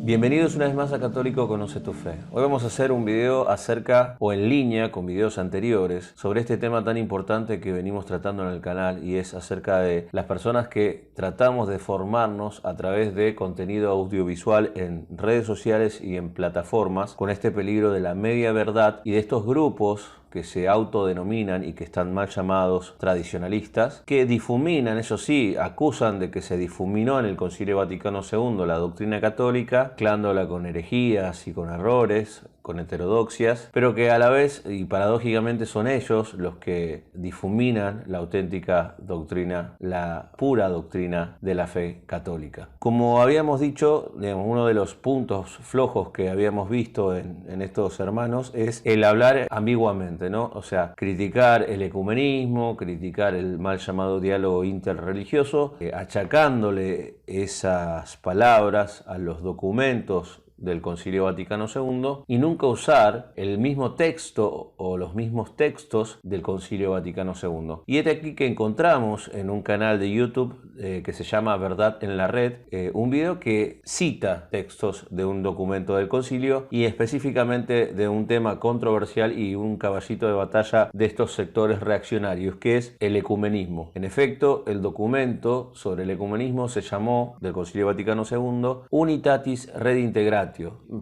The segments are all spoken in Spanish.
Bienvenidos una vez más a Católico Conoce tu Fe. Hoy vamos a hacer un video acerca o en línea con videos anteriores sobre este tema tan importante que venimos tratando en el canal, y es acerca de las personas que tratamos de formarnos a través de contenido audiovisual en redes sociales y en plataformas, con este peligro de la media verdad y de estos grupos que se autodenominan y que están mal llamados tradicionalistas, que difuminan, eso sí, acusan de que se difuminó en el Concilio Vaticano II la doctrina católica, mezclándola con herejías y con errores, con heterodoxias, pero que a la vez y paradójicamente son ellos los que difuminan la auténtica doctrina, la pura doctrina de la fe católica. Como habíamos dicho, uno de los puntos flojos que habíamos visto en estos hermanos es el hablar ambiguamente, ¿no? O sea, criticar el ecumenismo, criticar el mal llamado diálogo interreligioso, achacándole esas palabras a los documentos del Concilio Vaticano II y nunca usar el mismo texto o los mismos textos del Concilio Vaticano II. Y es aquí que encontramos en un canal de YouTube que se llama Verdad en la Red, un video que cita textos de un documento del concilio y específicamente de un tema controversial y un caballito de batalla de estos sectores reaccionarios, que es el ecumenismo. En efecto, el documento sobre el ecumenismo se llamó, del Concilio Vaticano II, Unitatis Redintegratio.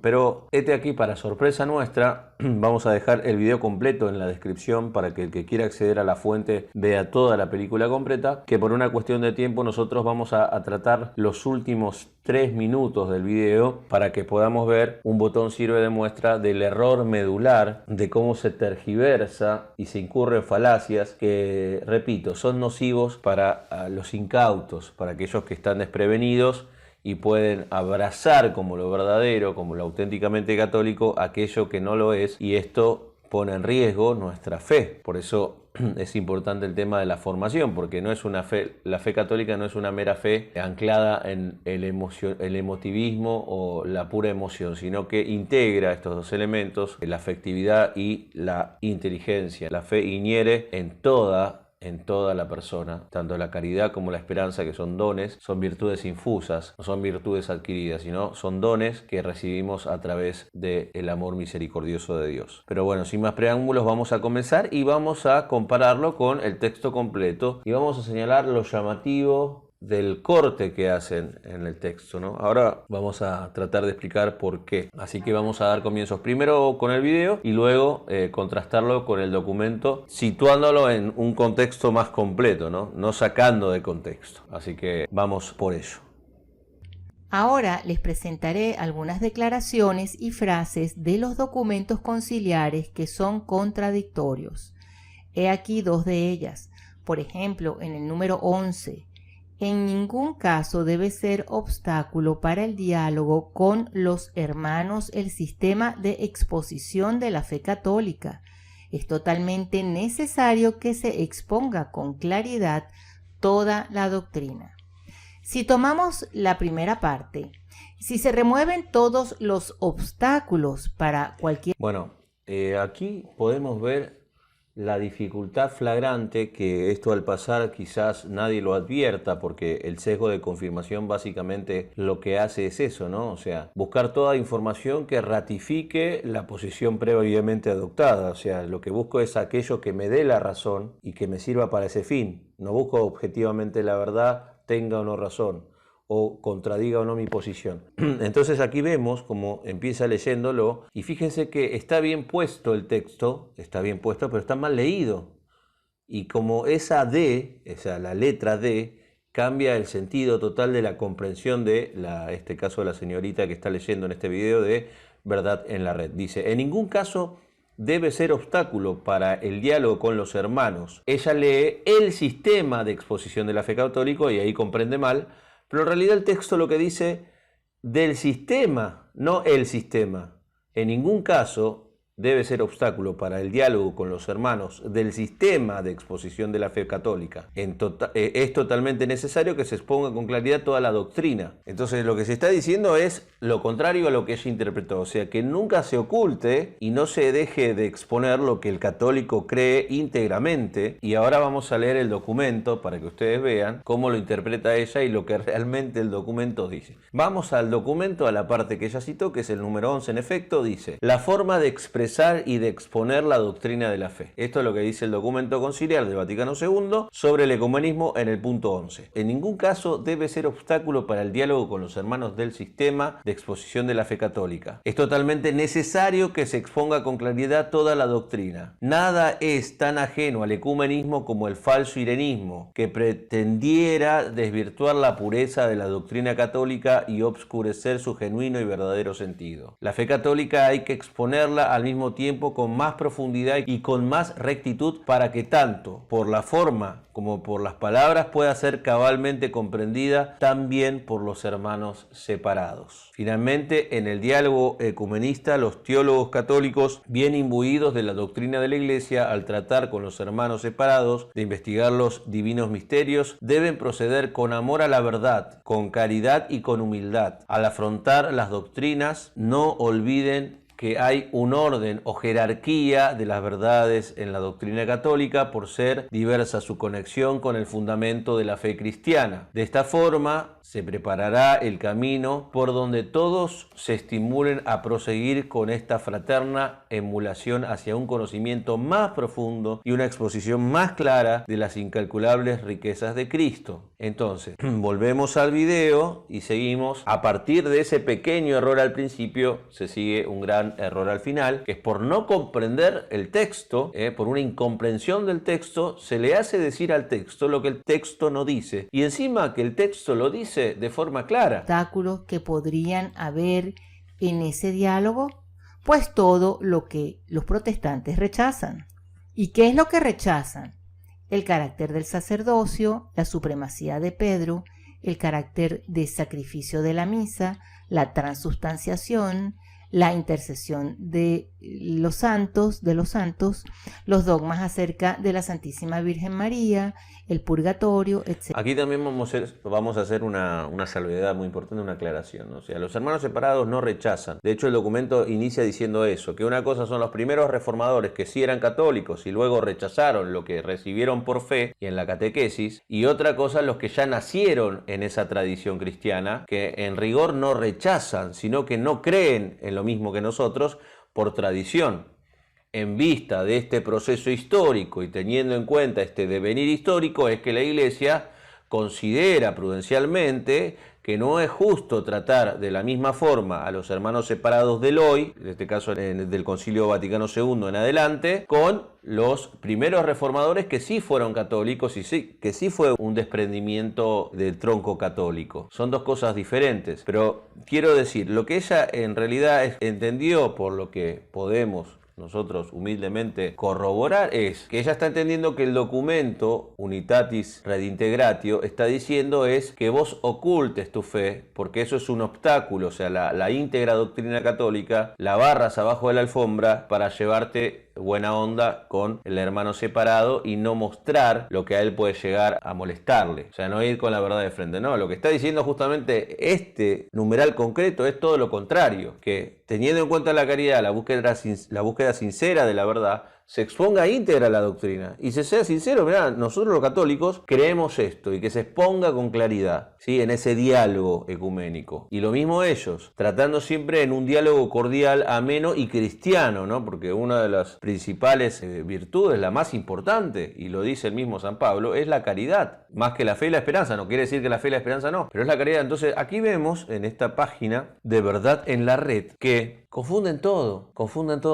Pero aquí, para sorpresa nuestra, vamos a dejar el video completo en la descripción para que el que quiera acceder a la fuente vea toda la película completa, que por una cuestión de tiempo nosotros vamos a tratar los últimos 3 minutos del video para que podamos ver. Un botón sirve de muestra del error medular, de cómo se tergiversa y se incurre en falacias que, repito, son nocivos para los incautos, para aquellos que están desprevenidos y pueden abrazar como lo verdadero, como lo auténticamente católico, aquello que no lo es, y esto pone en riesgo nuestra fe. Por eso es importante el tema de la formación, porque no es una fe, la fe católica no es una mera fe anclada en el emotivismo o la pura emoción, sino que integra estos dos elementos, la afectividad y la inteligencia. La fe inhiere en toda la persona, tanto la caridad como la esperanza, que son dones, son virtudes infusas, no son virtudes adquiridas, sino son dones que recibimos a través del amor misericordioso de Dios. Pero bueno, sin más preámbulos, vamos a comenzar y vamos a compararlo con el texto completo y vamos a señalar lo llamativo del corte que hacen en el texto, ¿no? Ahora vamos a tratar de explicar por qué. Así que vamos a dar comienzos primero con el video y luego contrastarlo con el documento, situándolo en un contexto más completo, ¿no? No sacando de contexto. Así que vamos por ello. Ahora les presentaré algunas declaraciones y frases de los documentos conciliares que son contradictorios. He aquí dos de ellas. Por ejemplo, en el número 11. En ningún caso debe ser obstáculo para el diálogo con los hermanos el sistema de exposición de la fe católica. Es totalmente necesario que se exponga con claridad toda la doctrina. Si tomamos la primera parte, si se remueven todos los obstáculos para cualquier... Bueno, aquí podemos ver la dificultad flagrante, que esto al pasar quizás nadie lo advierta, porque el sesgo de confirmación básicamente lo que hace es eso, ¿no? O sea, buscar toda información que ratifique la posición previamente adoptada. O sea, lo que busco es aquello que me dé la razón y que me sirva para ese fin. No busco objetivamente la verdad, tenga o no razón, o contradiga o no mi posición. Entonces aquí vemos cómo empieza leyéndolo, y fíjense que está bien puesto el texto, está bien puesto, pero está mal leído. Y como esa D, la letra D, cambia el sentido total de la comprensión de este caso de la señorita que está leyendo en este video de Verdad en la Red. Dice: en ningún caso debe ser obstáculo para el diálogo con los hermanos. Ella lee el sistema de exposición de la fe católica y ahí comprende mal. Pero en realidad el texto lo que dice del sistema, no el sistema. En ningún caso debe ser obstáculo para el diálogo con los hermanos del sistema de exposición de la fe católica. Es totalmente necesario que se exponga con claridad toda la doctrina. Entonces lo que se está diciendo es lo contrario a lo que ella interpretó, o sea, que nunca se oculte y no se deje de exponer lo que el católico cree íntegramente. Y ahora vamos a leer el documento para que ustedes vean cómo lo interpreta ella y lo que realmente el documento dice. Vamos al documento, a la parte que ella citó, que es el número 11. En efecto, dice: la forma de expresar y de exponer la doctrina de la fe. Esto es lo que dice el documento conciliar del Vaticano II sobre el ecumenismo en el punto 11. En ningún caso debe ser obstáculo para el diálogo con los hermanos del sistema de exposición de la fe católica. Es totalmente necesario que se exponga con claridad toda la doctrina. Nada es tan ajeno al ecumenismo como el falso irenismo, que pretendiera desvirtuar la pureza de la doctrina católica y obscurecer su genuino y verdadero sentido. La fe católica hay que exponerla al mismo tiempo con más profundidad y con más rectitud para que tanto por la forma como por las palabras pueda ser cabalmente comprendida también por los hermanos separados. Finalmente, en el diálogo ecumenista, los teólogos católicos, bien imbuidos de la doctrina de la Iglesia, al tratar con los hermanos separados de investigar los divinos misterios, deben proceder con amor a la verdad, con caridad y con humildad. Al afrontar las doctrinas, no olviden que hay un orden o jerarquía de las verdades en la doctrina católica por ser diversa su conexión con el fundamento de la fe cristiana. De esta forma se preparará el camino por donde todos se estimulen a proseguir con esta fraterna emulación hacia un conocimiento más profundo y una exposición más clara de las incalculables riquezas de Cristo. Entonces, volvemos al video y seguimos. A partir de ese pequeño error al principio, se sigue un gran error al final, que es por no comprender el texto, por una incomprensión del texto, se le hace decir al texto lo que el texto no dice. Y encima que el texto lo dice de forma clara. Obstáculos que podrían haber en ese diálogo, pues todo lo que los protestantes rechazan. ¿Y qué es lo que rechazan? El carácter del sacerdocio, la supremacía de Pedro, el carácter de sacrificio de la misa, la transubstanciación, la intercesión de los santos, los dogmas acerca de la Santísima Virgen María, el purgatorio, etc. Aquí también vamos a hacer una salvedad muy importante, una aclaración, ¿no? O sea, los hermanos separados no rechazan. De hecho, el documento inicia diciendo eso, que una cosa son los primeros reformadores que sí eran católicos y luego rechazaron lo que recibieron por fe y en la catequesis, y otra cosa los que ya nacieron en esa tradición cristiana, que en rigor no rechazan, sino que no creen en lo mismo que nosotros por tradición. En vista de este proceso histórico y teniendo en cuenta este devenir histórico, es que la Iglesia considera prudencialmente que no es justo tratar de la misma forma a los hermanos separados del hoy, en este caso del Concilio Vaticano II en adelante, con los primeros reformadores que sí fueron católicos y que sí fue un desprendimiento del tronco católico. Son dos cosas diferentes, pero quiero decir, lo que ella en realidad entendió, por lo que podemos nosotros humildemente corroborar, es que ella está entendiendo que el documento Unitatis Redintegratio está diciendo es que vos ocultes tu fe, porque eso es un obstáculo, o sea, la íntegra doctrina católica la barras abajo de la alfombra para llevarte buena onda con el hermano separado y no mostrar lo que a él puede llegar a molestarle, o sea, no ir con la verdad de frente. No, lo que está diciendo justamente este numeral concreto es todo lo contrario, que teniendo en cuenta la caridad, la búsqueda sincera de la verdad, se exponga íntegra la doctrina y se sea sincero. Mirá, nosotros los católicos creemos esto, y que se exponga con claridad, ¿sí?, en ese diálogo ecuménico. Y lo mismo ellos, tratando siempre en un diálogo cordial, ameno y cristiano, ¿no? Porque una de las principales virtudes, la más importante, y lo dice el mismo San Pablo, es la caridad, más que la fe y la esperanza. No quiere decir que la fe y la esperanza no, pero es la caridad. Entonces aquí vemos en esta página de Verdad en la Red que confunden todo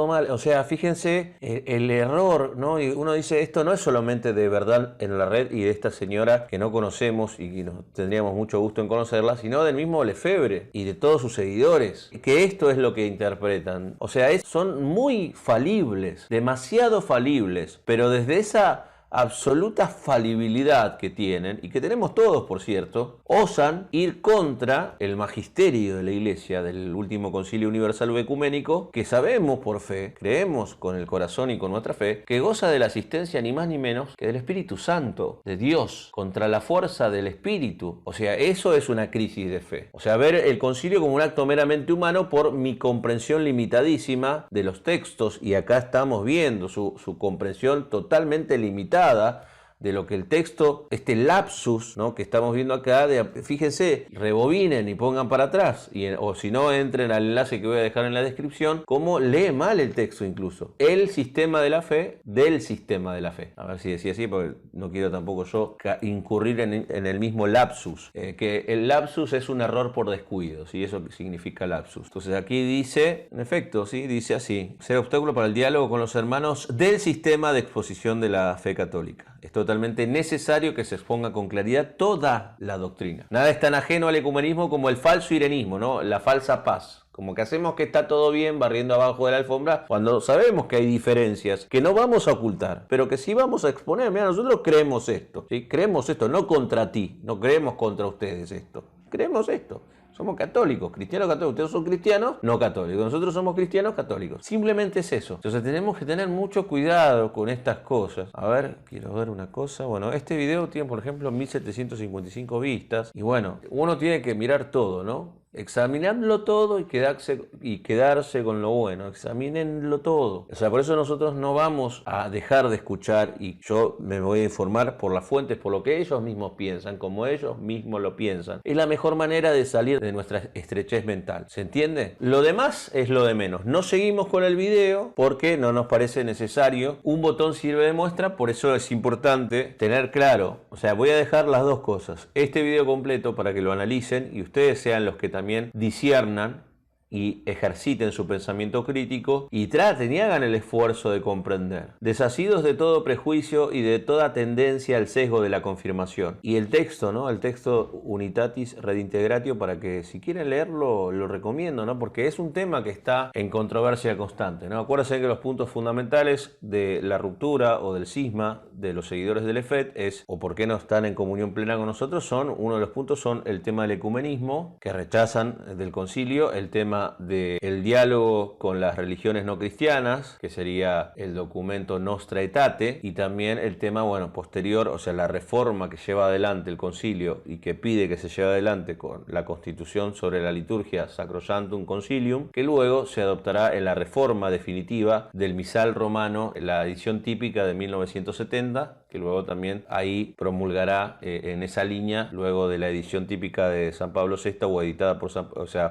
mal. O sea, fíjense el error, ¿no? Y uno dice, esto no es solamente de Verdad en la Red y de esta señora que no conocemos y que tendríamos mucho gusto en conocerla, sino del mismo Lefebvre y de todos sus seguidores, que esto es lo que interpretan. O sea, son muy falibles, demasiado falibles, pero desde esa absoluta falibilidad que tienen, y que tenemos todos, por cierto, osan ir contra el magisterio de la Iglesia, del último Concilio Universal o Ecuménico, que sabemos por fe, creemos con el corazón y con nuestra fe, que goza de la asistencia ni más ni menos que del Espíritu Santo, de Dios, contra la fuerza del Espíritu. O sea, eso es una crisis de fe. O sea, ver el concilio como un acto meramente humano por mi comprensión limitadísima de los textos, y acá estamos viendo su comprensión totalmente limitada de lo que el texto, este lapsus, ¿no?, que estamos viendo acá, fíjense, rebobinen y pongan para atrás, o si no, entren al enlace que voy a dejar en la descripción, cómo lee mal el texto incluso. El sistema de la fe del sistema de la fe. A ver si decía así, porque no quiero tampoco yo incurrir en el mismo lapsus, que el lapsus es un error por descuido, ¿sí? Eso significa lapsus. Entonces aquí dice, en efecto, ¿sí?, dice así: ser obstáculo para el diálogo con los hermanos del sistema de exposición de la fe católica. Es totalmente necesario que se exponga con claridad toda la doctrina. Nada es tan ajeno al ecumenismo como el falso irenismo, ¿no?, la falsa paz. Como que hacemos que está todo bien barriendo abajo de la alfombra, cuando sabemos que hay diferencias que no vamos a ocultar, pero que sí vamos a exponer. Mira, nosotros creemos esto, ¿sí? Creemos esto, no contra ti, no creemos contra ustedes esto. Creemos esto. Somos católicos, cristianos católicos. Ustedes son cristianos no católicos. Nosotros somos cristianos católicos. Simplemente es eso. Entonces tenemos que tener mucho cuidado con estas cosas. A ver, quiero ver una cosa. Bueno, este video tiene, por ejemplo, 1755 vistas. Y bueno, uno tiene que mirar todo, ¿no? Examinarlo todo y quedarse con lo bueno. Examínenlo todo. O sea, por eso nosotros no vamos a dejar de escuchar, y yo me voy a informar por las fuentes, por lo que ellos mismos piensan, como ellos mismos lo piensan. Es la mejor manera de salir de nuestra estrechez mental. ¿Se entiende? Lo demás es lo de menos. No seguimos con el video porque no nos parece necesario. Un botón sirve de muestra, por eso es importante tener claro. O sea, voy a dejar las dos cosas. Este video completo para que lo analicen y ustedes sean los que también disciernan y ejerciten su pensamiento crítico y traten y hagan el esfuerzo de comprender, desasidos de todo prejuicio y de toda tendencia al sesgo de la confirmación. Y el texto, ¿no?, el texto Unitatis Redintegratio, para que si quieren leerlo, lo recomiendo, ¿no?, porque es un tema que está en controversia constante, ¿no? Acuérdense que los puntos fundamentales de la ruptura o del cisma de los seguidores del EFET es, o por qué no están en comunión plena con nosotros, uno de los puntos son el tema del ecumenismo, que rechazan del concilio, el tema del diálogo con las religiones no cristianas, que sería el documento Nostra Aetate, y también el tema, bueno, posterior, o sea, la reforma que lleva adelante el concilio y que pide que se lleve adelante con la constitución sobre la liturgia Sacrosanctum Concilium, que luego se adoptará en la reforma definitiva del misal romano, la edición típica de 1970, que luego también ahí promulgará en esa línea, luego de la edición típica de San Pablo VI, o editada por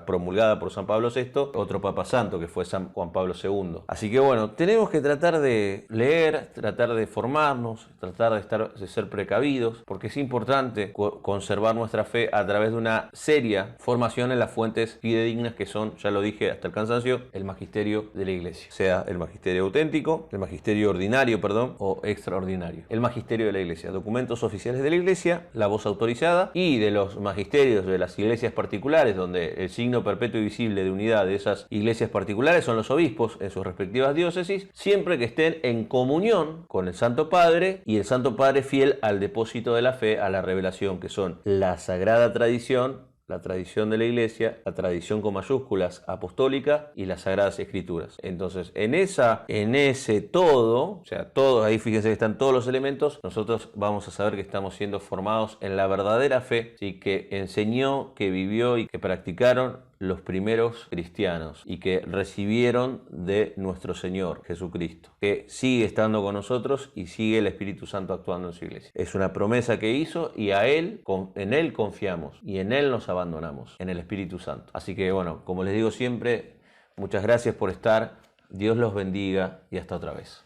promulgada por San Pablo VI, otro Papa Santo, que fue San Juan Pablo II. Así que bueno, tenemos que tratar de leer, tratar de formarnos, tratar de ser precavidos, porque es importante conservar nuestra fe a través de una seria formación en las fuentes fidedignas, que son, ya lo dije hasta el cansancio, el magisterio de la Iglesia, sea el magisterio auténtico, el magisterio ordinario, o extraordinario. El magisterio de la Iglesia, documentos oficiales de la Iglesia, la voz autorizada, y de los magisterios de las iglesias particulares, donde el signo perpetuo y visible de unidad de esas iglesias particulares son los obispos en sus respectivas diócesis, siempre que estén en comunión con el Santo Padre, y el Santo Padre fiel al depósito de la fe, a la revelación, que son la sagrada tradición, la tradición de la Iglesia, la tradición con mayúsculas apostólica y las Sagradas Escrituras. Entonces, en ese todo, o sea, todos, ahí fíjense que están todos los elementos, nosotros vamos a saber que estamos siendo formados en la verdadera fe, ¿sí?, que enseñó, que vivió y que practicaron los primeros cristianos y que recibieron de nuestro Señor Jesucristo, que sigue estando con nosotros y sigue el Espíritu Santo actuando en su iglesia. Es una promesa que hizo, y en Él confiamos y en Él nos abandonamos, en el Espíritu Santo. Así que bueno, como les digo siempre, muchas gracias por estar, Dios los bendiga y hasta otra vez.